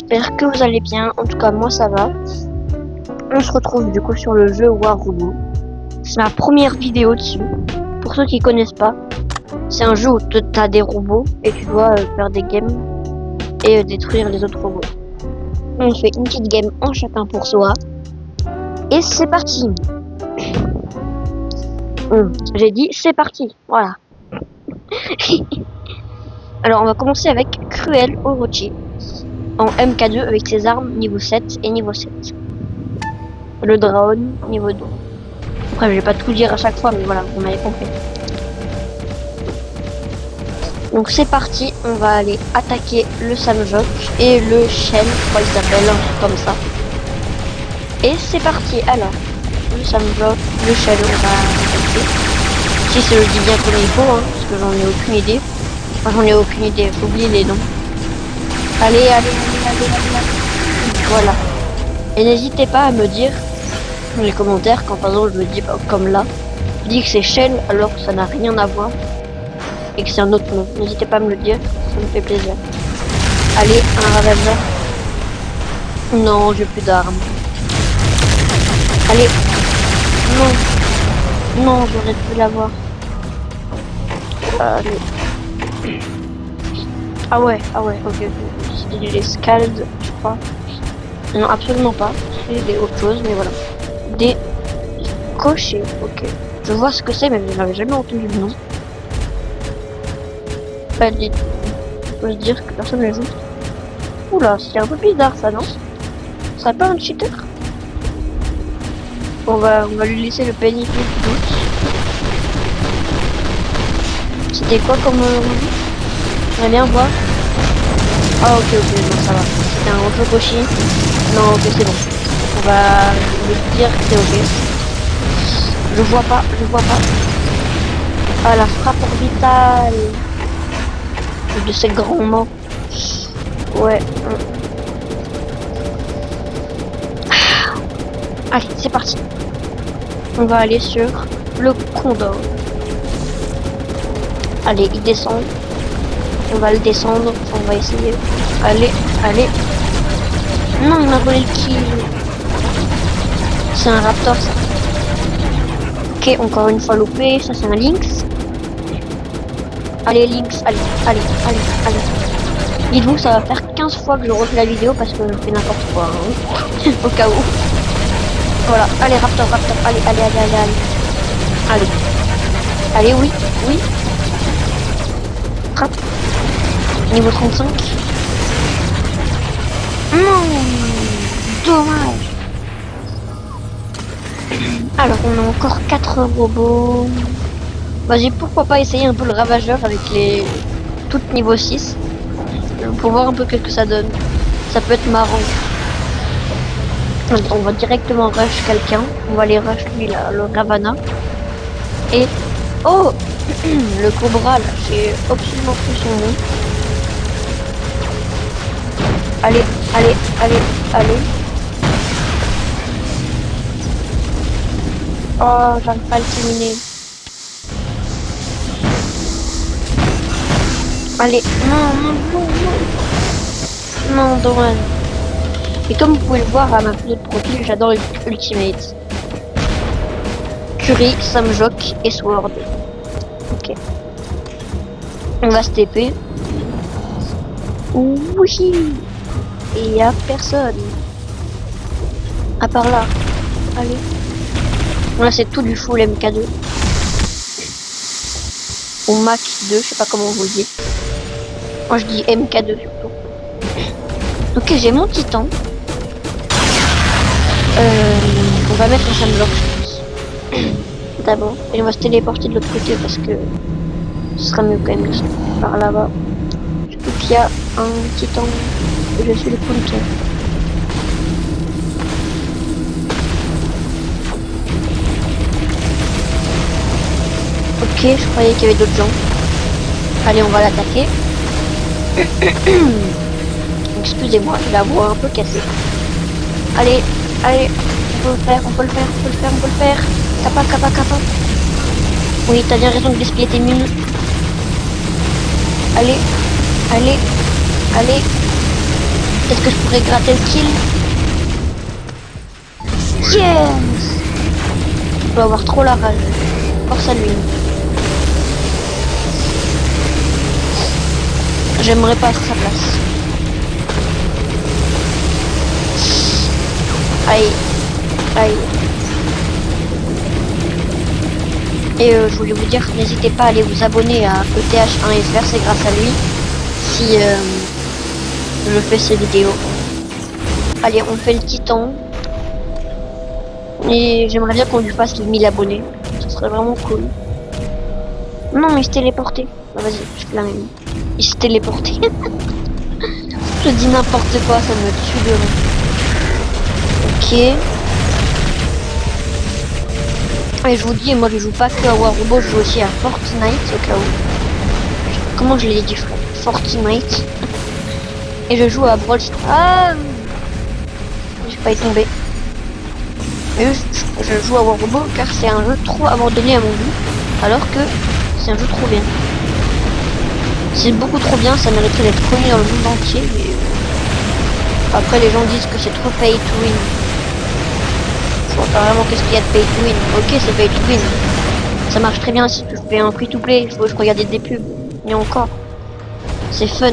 j'espère que vous allez bien. En tout cas, moi ça va. On se retrouve du coup sur le jeu War Robot. C'est ma première vidéo dessus. Pour ceux qui connaissent pas, c'est un jeu où t'as des robots et tu dois faire des games et détruire les autres robots. On fait une petite game en chacun pour soi. Et c'est parti. J'ai dit c'est parti. Voilà. Alors on va commencer avec Cruel Orochi en MK2 avec ses armes niveau 7 et niveau 7. Le drone niveau 2. Après je vais pas tout dire à chaque fois mais voilà, vous m'avez compris. Donc c'est parti, on va aller attaquer le Samjok et le Shell, je crois qu'il s'appelle, un truc comme ça. Et c'est parti, alors, le Samjok, le Shell, on va attaquer. Si je le dis bien comme il faut, hein, parce que j'en ai aucune idée. Enfin j'en ai aucune idée, j'oublie les noms. Allez. Voilà. Et n'hésitez pas à me dire dans les commentaires quand par exemple je me dis comme là, je dis que c'est Shell alors que ça n'a rien à voir. Et que c'est un autre nom. N'hésitez pas à me le dire, ça me fait plaisir. Allez, un ravageur. Non, j'ai plus d'armes. Allez. Non, j'aurais pu l'avoir. Allez. Ah ouais, ok. C'est des scalds, je crois. Non, absolument pas. C'est des autres choses, mais voilà. Des cochers, ok. Je vois ce que c'est, mais je n'avais jamais entendu le nom. On peut se dire que personne ne joue. Oula, c'est un peu bizarre ça, non? Ce serait pas un cheater? On va lui laisser le bénéfice du doute. C'était quoi comme j'aimerais bien voir. Ah ok, non ça va. C'était un Rotokoshi. Non ok c'est bon. On va lui dire que c'est ok. Je vois pas. Ah la frappe orbitale de ces grands mots. Ouais. Allez, c'est parti. On va aller sur le Condor. Allez, il descend. On va le descendre. On va essayer. Allez. Non, il m'a volé le kill. C'est un Raptor, ça. Ok, encore une fois loupé. Ça, c'est un Lynx. Allez, Lynx. Allez. Dites-vous, ça va faire 15 fois que je refais la vidéo parce que je fais n'importe quoi. Hein. Au cas où. Voilà. Allez, Raptor. Allez. Allez, oui. Frappe. Niveau 35. Non, dommage. Alors, on a encore 4 robots. Vas-y, pourquoi pas essayer un peu le ravageur avec les toutes niveau 6 pour voir un peu ce que ça donne. Ça peut être marrant. On va directement rush quelqu'un. On va aller rush lui là, le Ravana. Et oh le Cobra là, j'ai absolument plus son nom. Allez. Oh, j'arrive pas à le terminer. Allez, non, dommage. Et comme vous pouvez le voir à ma photo de profil, j'adore Ultimate. Curie, Samjok et Sword. Ok. On va se TP. Oui. Et il y a personne. À part là. Allez. Là c'est tout du full MK2. Ou Mac 2, je sais pas comment vous le dites. Moi je dis MK2 surtout. Ok, j'ai mon titan. On va mettre un Samjok, je pense. D'abord. Et on va se téléporter de l'autre côté parce que ce sera mieux quand même de se par là-bas. Surtout qu'il y a un titan. Je suis le counter. Ok, je croyais qu'il y avait d'autres gens. Allez, on va l'attaquer. Excusez-moi, j'ai la voix un peu cassée. Allez, on peut le faire. Kappa. Oui, t'as bien raison de gaspiller tes mines. Allez. Est-ce que je pourrais gratter le kill? Yes! Je dois avoir trop la rage. Force à lui. J'aimerais pas être à sa place. Aïe. Aïe. Et je voulais vous dire, n'hésitez pas à aller vous abonner à ETH1FR, c'est grâce à lui si je fais ces vidéos. Allez, on fait le titan. Et j'aimerais bien qu'on lui fasse les 1000 abonnés. Ce serait vraiment cool. Non, il s'est téléporté. Ah, vas-y, je fais la même. Il s'est téléporté. Je dis n'importe quoi, ça me tue de rire. Ok. Et je vous dis, moi je joue pas que à War Robot, je joue aussi à Fortnite au cas où. Comment je l'ai dit, Fortnite. Et je joue à Brawl Stars. Ah, j'ai failli tomber. Et je joue à War Robot car c'est un jeu trop abandonné à mon goût, alors que c'est un jeu trop bien. C'est beaucoup trop bien, ça mériterait d'être connu dans le monde entier, mais après les gens disent que c'est trop pay to win. Je vois pas vraiment qu'est-ce qu'il y a de pay to win. Ok, c'est pay to win. Ça marche très bien si je fais un free to play, je regardais des pubs. Et encore, c'est fun.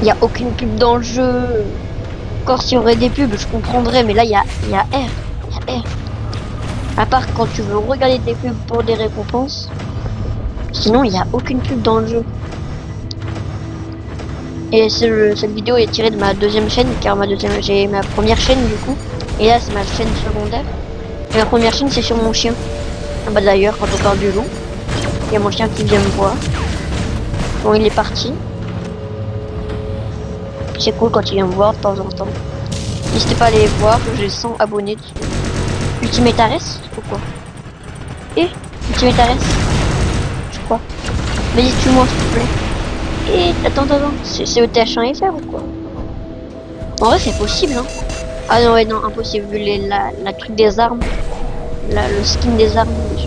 Il n'y a aucune pub dans le jeu. Encore s'il y aurait des pubs, je comprendrais, mais là il y a R. À part quand tu veux regarder des pubs pour des récompenses. Sinon, il n'y a aucune pub dans le jeu. Et cette vidéo est tirée de ma deuxième chaîne, car j'ai ma première chaîne du coup. Et là, c'est ma chaîne secondaire. Et ma première chaîne, c'est sur mon chien. Ah bah d'ailleurs, quand on parle du loup, il y a mon chien qui vient me voir. Bon, il est parti. C'est cool quand il vient me voir de temps en temps. N'hésitez pas à aller voir, j'ai 100 abonnés dessus. Ultimate Ares ou quoi? Ultimate Ares? Je crois. Mais dis-tu-moi s'il te plaît. Attends, c'est ETH1FR ou quoi? En vrai c'est possible hein. Ah non ouais non, impossible vu la truc des armes. Le skin des armes dessus.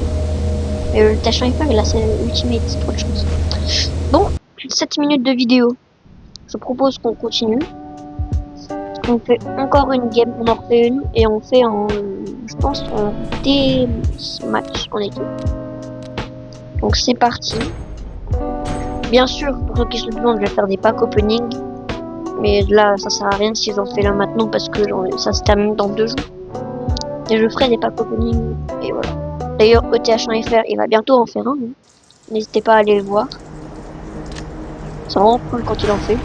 Et le ETH1FR là c'est Ultimate, c'est trop de chance. Bon, 7 minutes de vidéo. Je propose qu'on continue. On fait encore une game, on en refait une et on fait en, je pense, en match en équipe. Donc c'est parti. Bien sûr, pour ceux qui se le demandent, je vais faire des packs opening. Mais là, ça sert à rien si j'en fais là maintenant parce que ça se termine dans 2 jours. Et je ferai des packs opening et voilà. D'ailleurs, ETH1FR, il va bientôt en faire un. Hein. N'hésitez pas à aller le voir. C'est vraiment cool quand il en fait.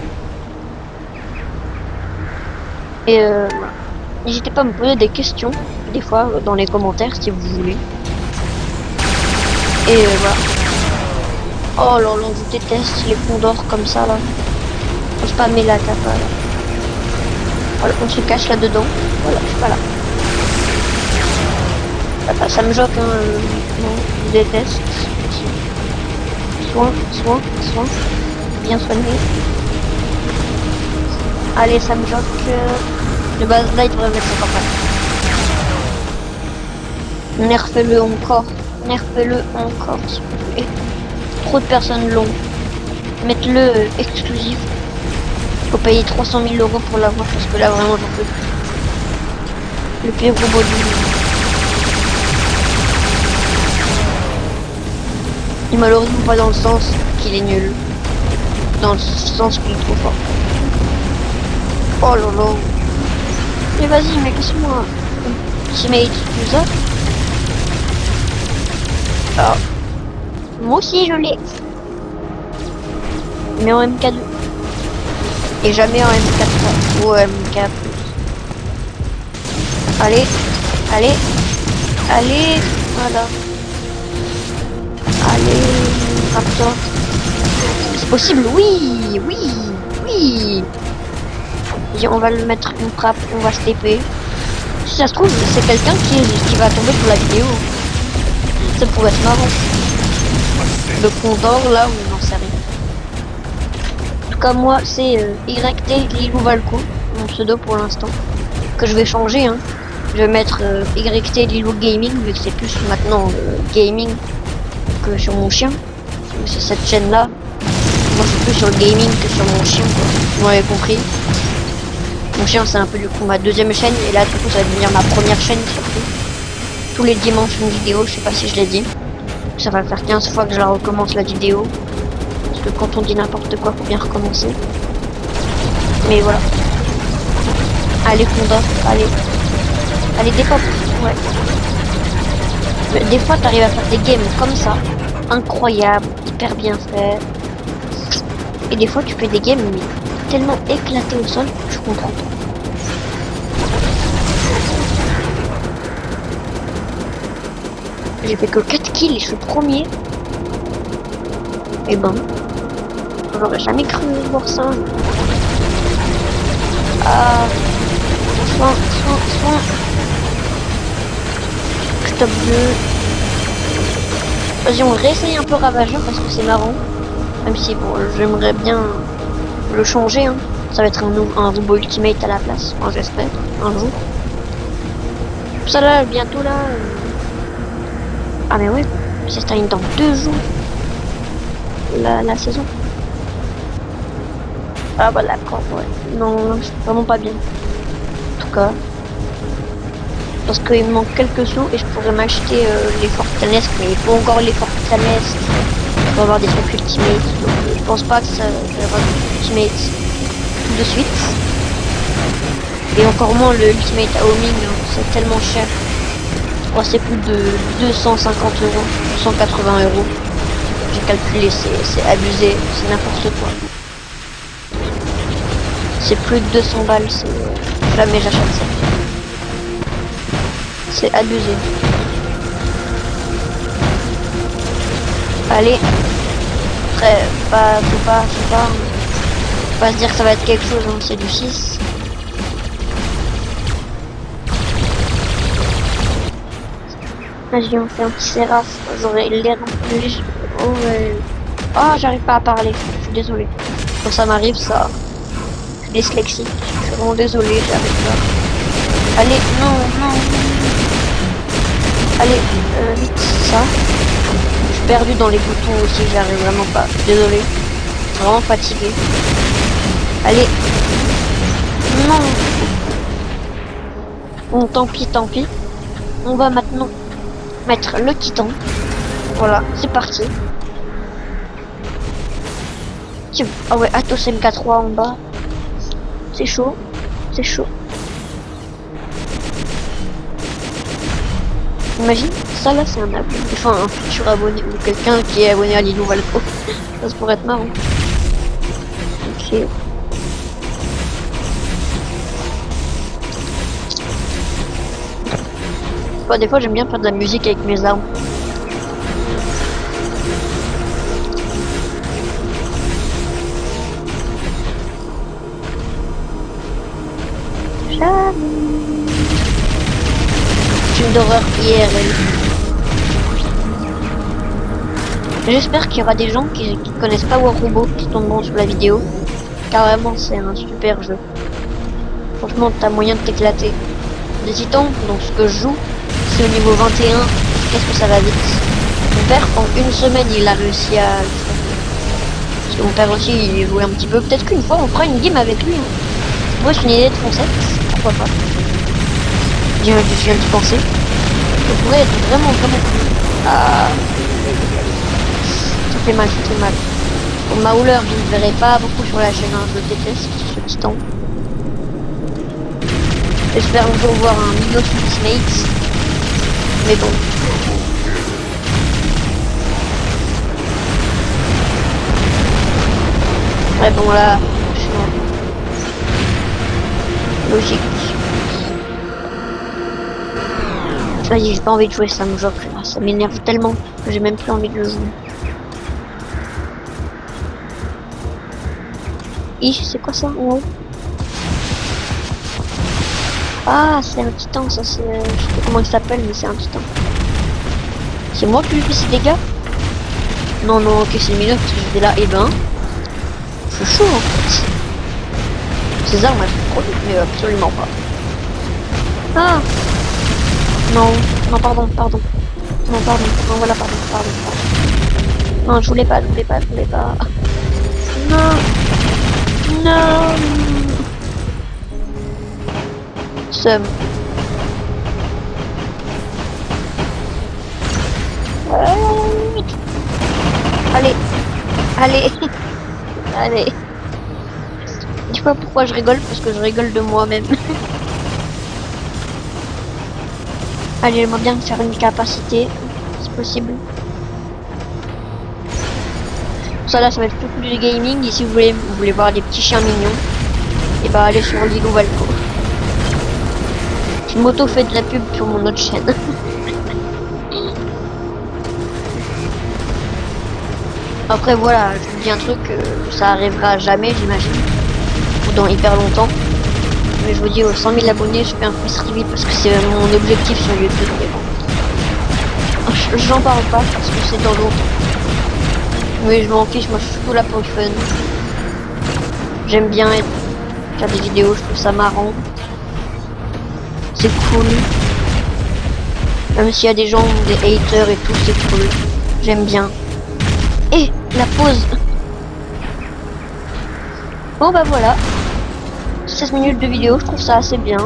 Et voilà. N'hésitez pas à me poser des questions, des fois, dans les commentaires, si vous voulez. Et voilà. Oh là là, je déteste les ponts d'or comme ça, là. Faut spammer la capa, là. Voilà, on se cache là-dedans. Voilà, je suis pas là. Ça me choque, hein. Non, je déteste. Soin. Bien soigné. Allez, ça me choque. De base, là, il devrait mettre ça comme ça. Nerfez-le encore. Nerfez-le encore, s'il vous plaît. Trop de personnes l'ont. Mettez-le exclusif. Faut payer 300 000 € pour l'avoir parce que là, vraiment, j'en peux plus. Le pire robot du monde. Et malheureusement pas dans le sens qu'il est nul. Dans le sens qu'il est trop fort. Oh là là. Mais vas-y, mais laisse-moi. Teammate user. Ah. Moi aussi je l'ai. Mais en MK2. Et jamais en MK3 ou MK+. Allez. Voilà. Allez, Raptor. C'est possible, oui. Et on va le mettre une frappe, on va se TP. Si ça se trouve, c'est quelqu'un qui va tomber sur la vidéo. Ça pourrait être marrant. Le Condor, là, on n'en sait rien. En tout cas, moi, c'est YT Lilou Valco, mon pseudo pour l'instant. Que je vais changer, hein. Je vais mettre YT Lilou Gaming, vu que c'est plus maintenant gaming que sur mon chien. C'est cette chaîne-là. Moi, je suis plus sur le gaming que sur mon chien, quoi. Vous m'avez compris. Mon chien, c'est un peu du coup ma deuxième chaîne, et là, du coup, ça va devenir ma première chaîne surtout. Tous les dimanches, une vidéo, je sais pas si je l'ai dit. Ça va faire 15 fois que je la recommence la vidéo. Parce que quand on dit n'importe quoi, faut bien recommencer. Mais voilà. Allez, Conda, allez. Allez, décope. Ouais. Mais des fois, t'arrives à faire des games comme ça. Incroyable, hyper bien fait. Et des fois, tu fais des games, mais tellement éclatés au sol, je comprends pas. J'ai fait que 4 kills et je suis premier. Et ben, j'aurais jamais cru voir ça. Ah, soin. Top 2. Vas-y, on réessaye un peu Ravageur parce que c'est marrant. Même si bon, j'aimerais bien le changer. Hein. Ça va être un robot ultimate à la place. Enfin, j'espère, un jour. Ça là, bientôt là. Ah mais ouais, ça se termine dans 2 jours. La saison. Ah bah d'accord, ouais. Non, c'est vraiment pas bien. En tout cas. Parce qu'il me manque quelques sous et je pourrais m'acheter les Fortanesques, mais il faut encore les Fortanesques pour avoir des trucs ultimate. Donc je pense pas que ça va des ultimate tout de suite. Et encore moins le ultimate à homing, hein, c'est tellement cher. Je crois que c'est plus de 250 euros, 180 euros. J'ai calculé, c'est abusé, c'est n'importe quoi. C'est plus de 200 balles, c'est jamais j'achète ça. C'est abusé. Allez. Après, faut pas se dire que ça va être quelque chose, hein, c'est du 6. Vas-y, on fait un petit Séraph. J'aurais l'air plus. Oh ouais. Ah, j'arrive pas à parler. Je suis désolé. Quand ça m'arrive, ça. Je suis dyslexique. Je suis vraiment désolé, j'arrive pas. Allez, non. Allez, vite, ça. Je suis perdu dans les boutons aussi, j'arrive vraiment pas. Désolé. Vraiment fatigué. Allez. Non. Bon, tant pis. On va maintenant mettre le titan. Voilà, c'est parti. Ah ouais, Atos MK3 en bas. C'est chaud. Imagine, ça là c'est un abonné, enfin un futur abonné ou quelqu'un qui est abonné à Lilo Valco. Ça pourrait être marrant. Ok. Bah, des fois j'aime bien faire de la musique avec mes armes. Film d'horreur IRL. J'espère qu'il y aura des gens qui connaissent pas War Robot qui tomberont sur la vidéo. Carrément, c'est un super jeu. Franchement, t'as moyen de t'éclater. Les titans, donc ce que je joue, c'est au niveau 21. Qu'est-ce que ça va vite. Mon père, en une semaine, il a réussi à... Parce que mon père aussi, il jouait un petit peu. Peut-être qu'une fois, on fera une game avec lui. Hein. Moi, c'est une idée de concept. Pourquoi pas. Je viens d'y penser. Ça pourrait être vraiment cool. Ah... Ça fait mal. Pour ma Howler, je ne verrai pas beaucoup sur la chaîne, hein. Je le déteste, ce titan. J'espère un jour voir un Minos Ultimate. Mais bon. Ouais, bon là, logique. Vas-y, j'ai pas envie de jouer ça, me joue. Ça m'énerve tellement que j'ai même plus envie de le jouer. C'est quoi ça en haut? Ah, c'est un titan, ça c'est... je sais pas comment il s'appelle, mais c'est un titan. C'est moi qui lui fais ces dégâts? Non, ok, c'est Minos parce que j'étais là. Et ben... c'est chaud en fait. Ces armes elles sont trop vite, mais absolument pas. Ah. Non, pardon. Non, voilà, pardon. Non, je voulais pas. Non. Non. Seum. Allez. Allez. Allez. Je sais pas pourquoi je rigole, parce que je rigole de moi-même. Allez, j'aimerais bien faire une capacité, si possible. Ça là, ça va être tout du gaming. Et si vous voulez voir des petits chiens mignons, et bah allez sur Lido Valco. Je m'auto-fais de la pub sur mon autre chaîne. Après voilà, je vous dis un truc, ça arrivera jamais, j'imagine, ou dans hyper longtemps. Mais je vous dis, aux 100 000 abonnés, je fais un press reveal parce que c'est mon objectif sur YouTube. Mais bon, j'en parle pas parce que c'est dans longtemps. Mais je m'en fiche, moi je suis surtout là pour le fun. J'aime bien faire des vidéos, je trouve ça marrant. C'est cool. Même s'il y a des gens, des haters et tout, c'est cool. J'aime bien. Et la pause. Bon bah voilà. 16 minutes de vidéo, je trouve ça assez bien.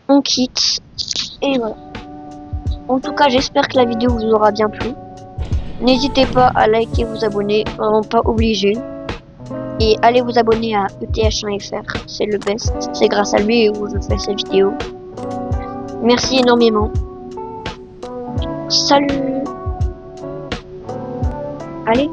On quitte. Et voilà. En tout cas, j'espère que la vidéo vous aura bien plu. N'hésitez pas à liker, vous abonner, vraiment pas obligé. Et allez vous abonner à ETH1FR, c'est le best. C'est grâce à lui où je fais cette vidéo. Merci énormément. Salut. Allez.